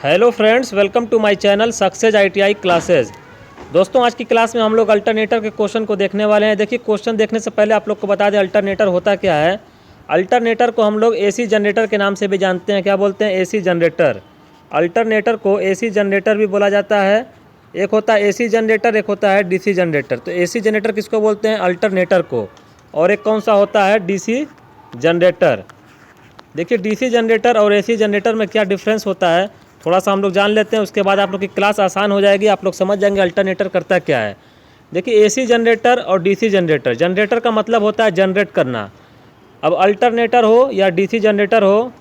Hello friends, welcome to my channel success ITI classes. दोस्तों, आज की क्लास में हम लोग अल्टरनेटर के क्वेश्चन को देखने वाले हैं। देखिए, क्वेश्चन देखने से पहले आप लोग को बता दें अल्टरनेटर होता क्या है। अल्टरनेटर को हम लोग एसी जनरेटर के नाम से भी जानते हैं। क्या बोलते हैं? AC generator. अल्टरनेटर को एसी जनरेटर भी बोला जाता है। एक होता है एसी जनरेटर, एक होता है डीसी जनरेटर। तो एसी जनरेटर किसको बोलते हैं? अल्टरनेटर को। और एक कौन सा होता है? DC generator. देखिए, डीसी जनरेटर और एसी जनरेटर में क्या डिफरेंस होता है थोड़ा सा हम लोग जान लेते हैं। उसके बाद आप लोग की क्लास आसान हो जाएगी, आप लोग समझ जाएंगे अल्टरनेटर करता क्या है। देखिए, एसी जनरेटर और डीसी जनरेटर, जनरेटर का मतलब होता है जनरेट करना। अब अल्टरनेटर हो या डीसी जनरेटर हो,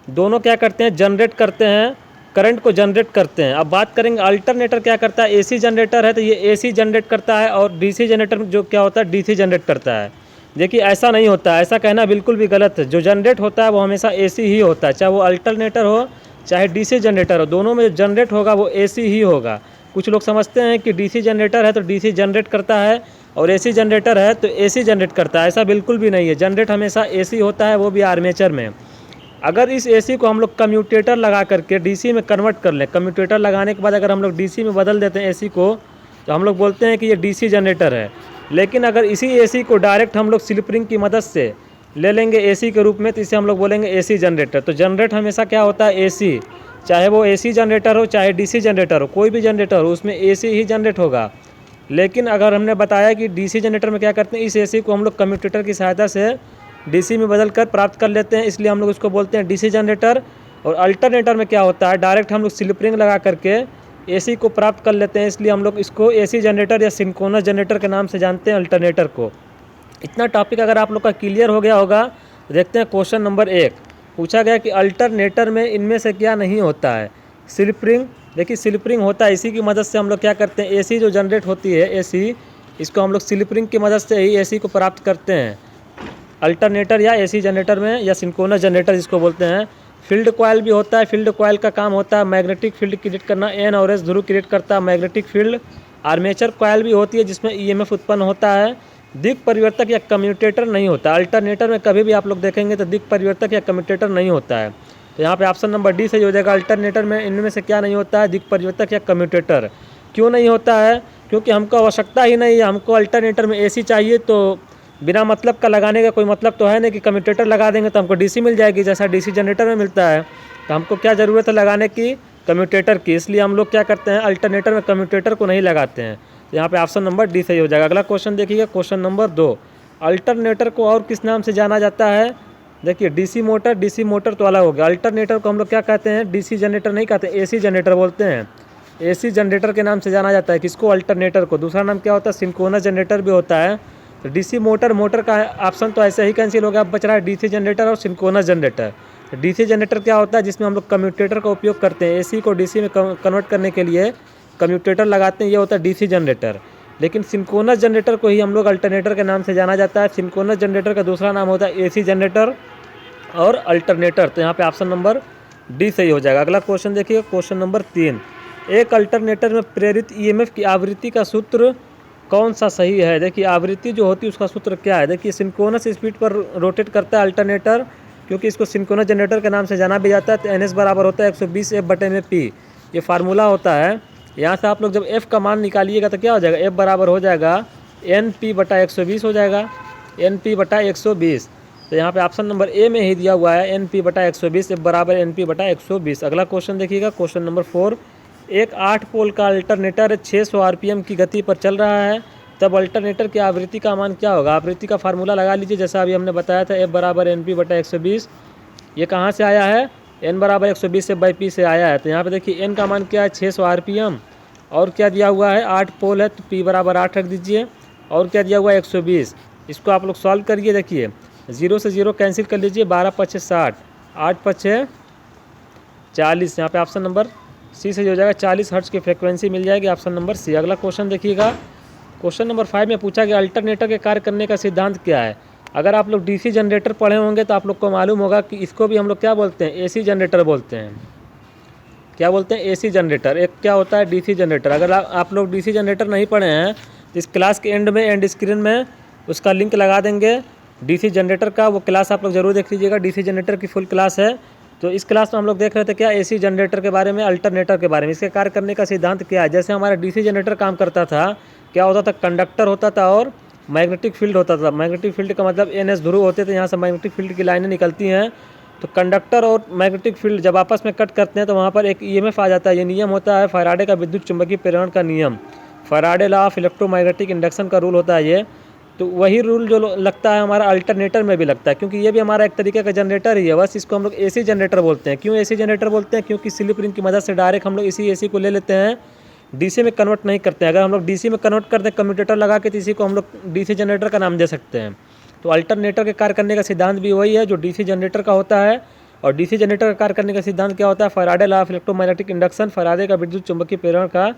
दोनों क्या करते हैं? जनरेट करते हैं, करंट को जनरेट करते हैं। अब बात करेंगे अल्टरनेटर क्या करता है। एसी जनरेटर है तो ये एसी जनरेट करता है, और डीसी जनरेटर जो क्या होता है? डीसी जनरेट करता है। देखिए, ऐसा नहीं होता है, ऐसा कहना बिल्कुल भी गलत है। जो जनरेट होता है वो हमेशा एसी ही होता है, चाहे वो अल्टरनेटर हो चाहे डीसी जनरेटर हो, दोनों में जो जनरेट होगा वो एसी ही होगा। कुछ लोग समझते हैं कि डीसी जनरेटर है तो डीसी जनरेट करता है, और एसी जनरेटर है तो एसी जनरेट करता है। ऐसा बिल्कुल भी नहीं है। जनरेट हमेशा एसी होता है, वो भी आर्मेचर में। अगर इस एसी को हम लोग कम्यूटेटर लगा करके डीसी में कन्वर्ट कर लें, कम्यूटेटर लगाने के बाद अगर हम लोग डीसी में बदल देते हैं एसी को, तो हम लोग बोलते हैं कि ये डीसी जनरेटर है। लेकिन अगर इसी एसी को डायरेक्ट हम लोग स्लिप रिंग की मदद से ले लेंगे एसी के रूप में, तो इसे हम लोग बोलेंगे एसी जनरेटर। तो जनरेट हमेशा क्या होता है? एसी। चाहे वो एसी जनरेटर हो चाहे डीसी जनरेटर हो, कोई भी जनरेटर हो उसमें एसी ही जनरेट होगा। लेकिन अगर हमने बताया कि डीसी जनरेटर में क्या करते हैं, इस एसी को हम लोग कम्यूटेटर की सहायता से डीसी में बदल कर प्राप्त कर लेते हैं, इसलिए हम लोग इसको बोलते हैं डीसी जनरेटर। और अल्टरनेटर में क्या होता है? डायरेक्ट हम लोग स्लिप रिंग लगा करके एसी को प्राप्त कर लेते हैं, इसलिए हम लोग इसको एसी जनरेटर या सिंक्रोनस जनरेटर के नाम से जानते हैं अल्टरनेटर को। इतना टॉपिक अगर आप लोग का क्लियर हो गया होगा तो देखते हैं क्वेश्चन नंबर 1। पूछा गया कि अल्टरनेटर में इनमें से क्या नहीं होता है? Slip ring. देखिए, स्लिप रिंग होता है, इसी की मदद से हम लोग क्या करते हैं? एसी जो जनरेट होती है एसी, इसको हम लोग स्लिप रिंग की मदद से ही एसी को प्राप्त करते हैं अल्टरनेटर या एसी जनरेटर में, या सिंक्रोनस जनरेटर जिसको बोलते हैं। फील्ड कॉइल भी होता है। फील्ड कॉइल का काम होता है मैग्नेटिक फील्ड क्रिएट करना। एन और एस ध्रुव क्रिएट करता है मैग्नेटिक फील्ड। आर्मेचर कॉइल भी होती है जिसमें ईएमएफ उत्पन्न होता है। दिक् परिवर्तक या कम्यूटेटर नहीं होता अल्टरनेटर में। कभी भी आप लोग देखेंगे तो दिक् परिवर्तक या कम्यूटेटर नहीं होता है। तो यहाँ पे ऑप्शन नंबर डी सही हो जाएगा। अल्टरनेटर में इनमें से क्या नहीं होता है? दिक् परिवर्तक या कम्यूटेटर। क्यों नहीं होता है? क्योंकि हमको आवश्यकता ही नहीं है। हमको अल्टरनेटर में एसी चाहिए, तो बिना मतलब का लगाने का कोई मतलब तो है नहीं कि कम्यूटेटर लगा देंगे तो हमको डीसी मिल जाएगी, जैसा डीसी जनरेटर में मिलता है। तो हमको क्या ज़रूरत है लगाने की? कम्यूटेटर की। इसलिए हम लोग क्या करते हैं? अल्टरनेटर में कम्यूटेटर को नहीं लगाते हैं। तो यहाँ पे ऑप्शन नंबर डी सही हो जाएगा। अगला क्वेश्चन देखिएगा, क्वेश्चन नंबर 2। अल्टरनेटर को और किस नाम से जाना जाता है? देखिए, डीसी मोटर। डीसी मोटर तो अलग हो गया। अल्टरनेटर को हम लोग क्या कहते हैं? डीसी जनरेटर नहीं कहते, एसी जनरेटर बोलते हैं। एसी जनरेटर के नाम से जाना जाता है किसको? अल्टरनेटर को। दूसरा नाम क्या होता है? सिंक्रोनस जनरेटर भी होता है। तो डीसी मोटर, मोटर का ऑप्शन तो ऐसे ही कैंसिल हो गया। अब बच रहा है डीसी जनरेटर और सिंक्रोनस जनरेटर। तो डीसी जनरेटर क्या होता है? जिसमें हम लोग कम्यूटेटर का उपयोग करते हैं, एसी को डीसी में कन्वर्ट करने के लिए कम्यूटेटर लगाते हैं, ये होता है डीसी जनरेटर। लेकिन सिंक्रोनस जनरेटर को ही हम लोग अल्टरनेटर के नाम से जाना जाता है। सिंक्रोनस जनरेटर का दूसरा नाम होता है एसी जनरेटर और अल्टरनेटर। तो यहाँ पे ऑप्शन नंबर डी सही हो जाएगा। अगला क्वेश्चन देखिए, क्वेश्चन नंबर 3। एक अल्टरनेटर में प्रेरित ईएमएफ की आवृत्ति का सूत्र कौन सा सही है? देखिए, आवृत्ति जो होती है उसका सूत्र क्या है? देखिए, सिंक्रोनस स्पीड पर रोटेट करता है अल्टरनेटर, क्योंकि इसको सिंक्रोनस जनरेटर के नाम से जाना भी जाता है। तो NS बराबर होता है 120 F/P। ये फार्मूला होता है। यहाँ से आप लोग जब F का मान निकालिएगा तो क्या हो जाएगा? F बराबर हो जाएगा NP/120 हो जाएगा, NP/120। तो यहाँ पे ऑप्शन नंबर ए में ही दिया हुआ है NP/120, F बराबर NP/120। अगला क्वेश्चन देखिएगा, क्वेश्चन नंबर 4। एक 8 पोल का अल्टरनेटर 600 आरपीएम की गति पर चल रहा है, तब अल्टरनेटर की आवृत्ति का मान क्या होगा? आवृत्ति का फार्मूला लगा लीजिए, जैसा अभी हमने बताया था, F बराबर NP/120। ये कहाँ से आया है? N बराबर 120 F/P से आया है। तो यहाँ पे देखिए N का मान क्या है? 600 आरपीएम। और क्या दिया हुआ है? 8 पोल है तो P बराबर 8 रख दीजिए। और क्या दिया हुआ है? 120। इसको आप लोग सॉल्व करिए। देखिए, 0 से 0 कैंसिल कर लीजिए, 12 पछे 60, 8 पछे 40। यहाँ पे ऑप्शन नंबर सी सही हो जाएगा। 40 हर्ट्ज की फ्रिक्वेंसी मिल जाएगी, ऑप्शन नंबर सी। अगला क्वेश्चन देखिएगा, क्वेश्चन नंबर 5 में पूछा गया अल्टरनेटर के कार्य करने का सिद्धांत क्या है? अगर आप लोग डीसी जनरेटर पढ़े होंगे तो आप लोग को मालूम होगा कि इसको भी हम लोग क्या बोलते हैं? एसी जनरेटर बोलते हैं। क्या बोलते हैं? AC generator. एक क्या होता है? DC generator. अगर आप लोग डीसी जनरेटर नहीं पढ़े हैं तो इस क्लास के एंड में, एंड स्क्रीन में उसका लिंक लगा देंगे डीसी जनरेटर का। वो क्लास आप लोग जरूर देख लीजिएगा। डीसी जनरेटर की फुल क्लास है। तो इस क्लास में हम लोग देख रहे थे क्या एसी जनरेटर के बारे में, अल्टरनेटर के बारे में। इसके कार्य करने का सिद्धांत क्या है। जैसे हमारा डीसी जनरेटर काम करता था, क्या होता था, कंडक्टर होता था और मैग्नेटिक फील्ड होता था। मैग्नेटिक फील्ड का मतलब NS ध्रुव होते थे, यहाँ से मैग्नेटिक फील्ड की लाइनें निकलती हैं। तो कंडक्टर और मैग्नेटिक फील्ड जब आपस में कट करते हैं तो वहाँ पर एक EMF आ जाता है। ये नियम होता है फैराडे का विद्युत चुंबकीय प्रेरण का नियम, Faraday law of electromagnetic induction का रूल होता है ये। तो वही रूल जो लगता है हमारा अल्टरनेटर में भी लगता है, क्योंकि ये भी हमारा एक तरीके का जनरेटर ही है। बस इसको हम लोग AC जनरेटर बोलते हैं। क्यों AC जनरेटर बोलते हैं? क्योंकि स्लिप रिंग की मदद से डायरेक्ट हम लोग इसी AC को ले लेते हैं, DC में कन्वर्ट नहीं करते हैं। अगर हम लोग DC में कन्वर्ट करते हैं कम्यूटेटर लगा के, तो इसी को हम लोग DC जनरेटर का नाम दे सकते हैं। तो अल्टरनेटर के कार्य करने का सिद्धांत भी वही है जो DC जनरेटर का होता है। और DC जनरेटर का कार्य करने का सिद्धांत क्या होता है? Faraday law of electromagnetic induction, Faraday का विद्युत चुंबकीय प्रेरण का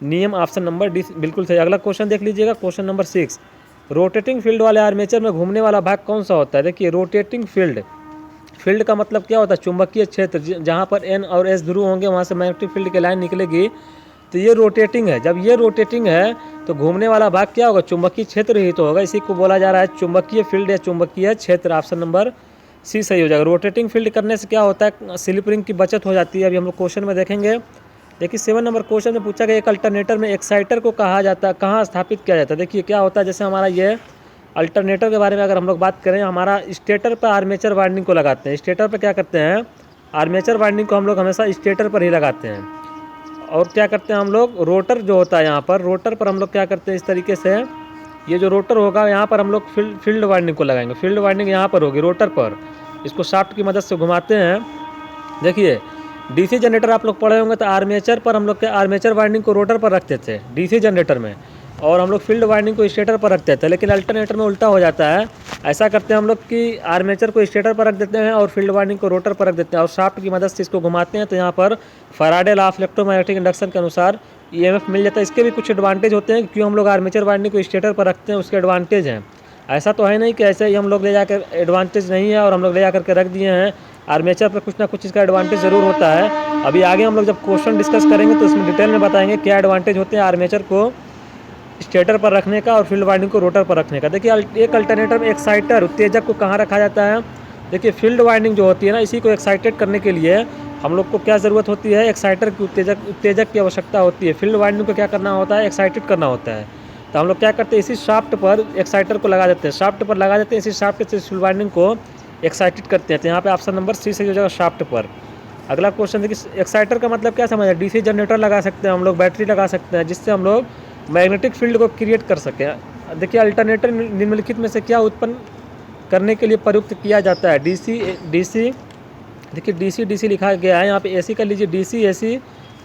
नियम। ऑप्शन नंबर डी बिल्कुल सही। अगला क्वेश्चन देख लीजिएगा, क्वेश्चन नंबर 6। रोटेटिंग फील्ड वाले आर्मेचर में घूमने वाला भाग कौन सा होता है? देखिए, रोटेटिंग फील्ड, फील्ड का मतलब क्या होता है? चुंबकीय क्षेत्र। जहाँ पर N और S ध्रुव होंगे वहाँ से मैग्नेटिक फील्ड की लाइन निकलेगी, तो ये रोटेटिंग है। जब ये रोटेटिंग है तो घूमने वाला भाग क्या होगा? चुंबकीय क्षेत्र ही तो होगा। इसी को बोला जा रहा है चुंबकीय फील्ड या चुंबकीय क्षेत्र। ऑप्शन नंबर सी सही हो जाएगा। रोटेटिंग फील्ड करने से क्या होता है? स्लिप रिंग की बचत हो जाती है। अभी हम लोग क्वेश्चन में देखेंगे। देखिए 7 नंबर क्वेश्चन में पूछा गया एक अल्टरनेटर में एक्साइटर को कहा जाता है, कहाँ स्थापित किया जाता है? देखिए क्या होता है, जैसे हमारा ये अल्टरनेटर के बारे में अगर हम लोग बात करें, हमारा स्टेटर पर आर्मेचर वाइंडिंग को लगाते हैं। स्टेटर पर क्या करते हैं? आर्मेचर वाइंडिंग को हम लोग हमेशा स्टेटर पर ही लगाते हैं। और क्या करते हैं हम लोग? रोटर जो होता है यहाँ पर, रोटर पर हम लोग क्या करते हैं इस तरीके से, ये जो रोटर होगा यहाँ पर हम लोग फील्ड वाइंडिंग को लगाएंगे। फील्ड वाइंडिंग यहाँ पर होगी रोटर पर, इसको शाफ्ट की मदद से घुमाते हैं। देखिए DC जनरेटर आप लोग पढ़े होंगे तो आर्मेचर पर हम लोग क्या, आर्मेचर वाइंडिंग को रोटर पर रखते थे DC जनरेटर में, और हम लोग फील्ड वाइंडिंग को स्टेटर पर रखते थे। लेकिन अल्टरनेटर में उल्टा हो जाता है। ऐसा करते हैं हम लोग कि आर्मेचर को स्टेटर पर रख देते हैं और फील्ड वाइंडिंग को रोटर पर रख देते हैं और शाफ्ट की मदद से इसको घुमाते हैं। तो यहाँ पर Faraday law of electromagnetic induction के अनुसार EMF मिल जाता है। इसके भी कुछ एडवांटेज होते हैं। क्यों हम लोग आर्मेचर वाइंडिंग को स्टेटर पर रखते हैं, उसके एडवांटेज हैं। ऐसा तो है नहीं कि ऐसे ही हम लोग ले जाकर, एडवांटेज नहीं है और हम लोग ले जाकर के रख दिए हैं। आर्मेचर पर कुछ ना कुछ इसका एडवांटेज ज़रूर होता है। अभी आगे हम लोग जब क्वेश्चन डिस्कस करेंगे तो उसमें डिटेल में बताएंगे क्या एडवांटेज होते हैं आर्मेचर को स्टेटर पर रखने का और फील्ड वाइंडिंग को रोटर पर रखने का। देखिए एक अल्टरनेटर में एक्साइटर, उत्तेजक को कहाँ रखा जाता है? देखिए फील्ड वाइंडिंग जो होती है ना, इसी को एक्साइटेड करने के लिए हम लोग को क्या ज़रूरत होती है? एक्साइटर की, उत्तेजक की आवश्यकता होती है। फील्ड वाइंडिंग को क्या करना होता है? एक्साइटेड करना होता है। तो हम लोग क्या करते हैं? इसी शाफ्ट पर एक्साइटर को लगा देते हैं, शाफ्ट पर लगा देते हैं। इसी शाफ्ट से फील्ड वाइंडिंग को एक्साइटेड करते हैं। तो यहाँ पे ऑप्शन नंबर सी सही हो जाएगा, शाफ्ट पर। अगला क्वेश्चन देखिए, एक्साइटर का मतलब क्या समझ है? DC जनरेटर लगा सकते हैं हम लोग, बैटरी लगा सकते हैं, जिससे हम लोग मैग्नेटिक फील्ड को क्रिएट कर सकें। देखिए अल्टरनेटर निम्नलिखित में से क्या उत्पन्न करने के लिए प्रयुक्त किया जाता है? DC देखिए DC लिखा गया है यहाँ पे। AC कर लीजिए,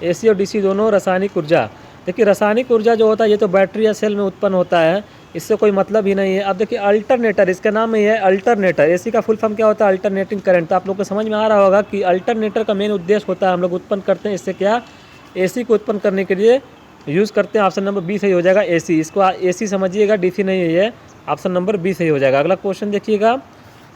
AC और DC दोनों रासायनिक ऊर्जा। देखिए रासायनिक ऊर्जा जो होता है ये तो बैटरी या सेल में उत्पन्न होता है, इससे कोई मतलब ही नहीं है। अब देखिए अल्टरनेटर, इसका नाम ही है अल्टरनेटर। AC का फुल फॉर्म क्या होता है? Alternating current. तो आप लोग को समझ में आ रहा होगा कि अल्टरनेटर का मेन उद्देश्य होता है हम लोग उत्पन्न करते हैं इससे क्या, AC को उत्पन्न करने के लिए यूज़ करते हैं। ऑप्शन नंबर बी सही हो जाएगा, AC। इसको AC समझिएगा, DC नहीं है ये। ऑप्शन नंबर बी सही हो जाएगा। अगला क्वेश्चन देखिएगा,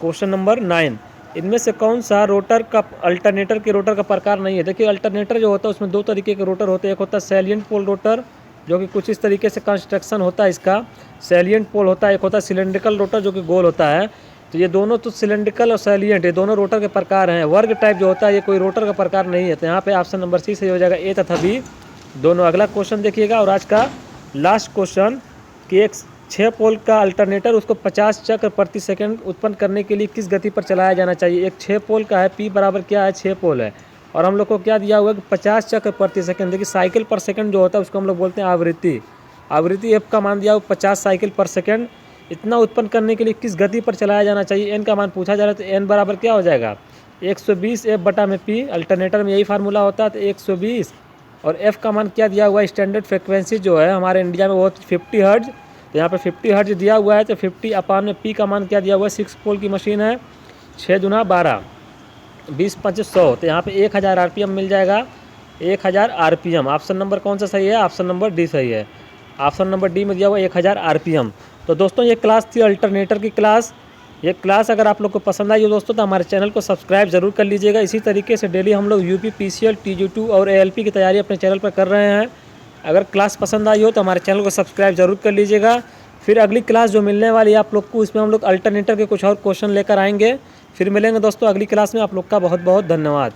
क्वेश्चन नंबर 9। इनमें से कौन सा रोटर का, अल्टरनेटर के रोटर का प्रकार नहीं है? देखिए अल्टरनेटर जो होता है उसमें 2 तरीके के रोटर होते हैं। एक होता है सैलिएंट पोल रोटर, जो कि कुछ इस तरीके से कंस्ट्रक्शन होता है इसका, सैलिएंट पोल होता है। एक होता है सिलेंड्रिकल रोटर जो कि गोल होता है। तो ये दोनों, तो सिलेंड्रिकल और सैलिएंट, ये दोनों रोटर के प्रकार हैं। वर्ग टाइप जो होता है ये कोई रोटर का प्रकार नहीं है। तो यहाँ पे ऑप्शन नंबर सी सही हो जाएगा, A तथा B दोनों। अगला क्वेश्चन देखिएगा और आज का लास्ट क्वेश्चन कि एक 6 पोल का अल्टरनेटर, उसको 50 चक्र प्रति सेकंड उत्पन्न करने के लिए किस गति पर चलाया जाना चाहिए? एक 6 पोल का है, P बराबर क्या है? 6 पोल है। और हम लोग को क्या दिया हुआ है कि 50 चक्र प्रति सेकंड। देखिए साइकिल पर सेकंड जो होता है उसको हम लोग बोलते हैं आवृत्ति। आवृत्ति F का मान दिया हुआ 50 साइकिल पर सेकंड। इतना उत्पन्न करने के लिए किस गति पर चलाया जाना चाहिए? N का मान पूछा जा रहा है। तो N बराबर क्या हो जाएगा? 120 F बटा में P। अल्टरनेटर में यही फार्मूला होता है। तो 120 और F का मान क्या दिया हुआ है? स्टैंडर्ड फ्रिक्वेंसी जो है हमारे इंडिया में वो 50 हर्ट्ज। तो यहाँ पे 50 हर्ट्ज दिया हुआ है। तो 50 अपान में P का मान क्या दिया हुआ है? 6 पोल की मशीन है, 6 दूना 12, 20 5 100। तो यहाँ पे 1000 RPM मिल जाएगा, 1000 RPM। ऑप्शन नंबर कौन सा सही है? ऑप्शन नंबर डी सही है। ऑप्शन नंबर डी में दिया हुआ 1000 RPM। तो दोस्तों ये क्लास थी अल्टरनेटर की क्लास। ये क्लास अगर आप लोग को पसंद आई हो दोस्तों तो हमारे चैनल को सब्सक्राइब जरूर कर लीजिएगा। इसी तरीके से डेली हम लोग UP PCL TG2 और ALP की तैयारी अपने चैनल पर कर रहे हैं। अगर क्लास पसंद आई हो तो हमारे चैनल को सब्सक्राइब जरूर कर लीजिएगा। फिर अगली क्लास जो मिलने वाली है आप लोग को, इसमें हम लोग अल्टरनेटर के कुछ और क्वेश्चन लेकर आएंगे। फिर मिलेंगे दोस्तों अगली क्लास में। आप लोग का बहुत बहुत धन्यवाद।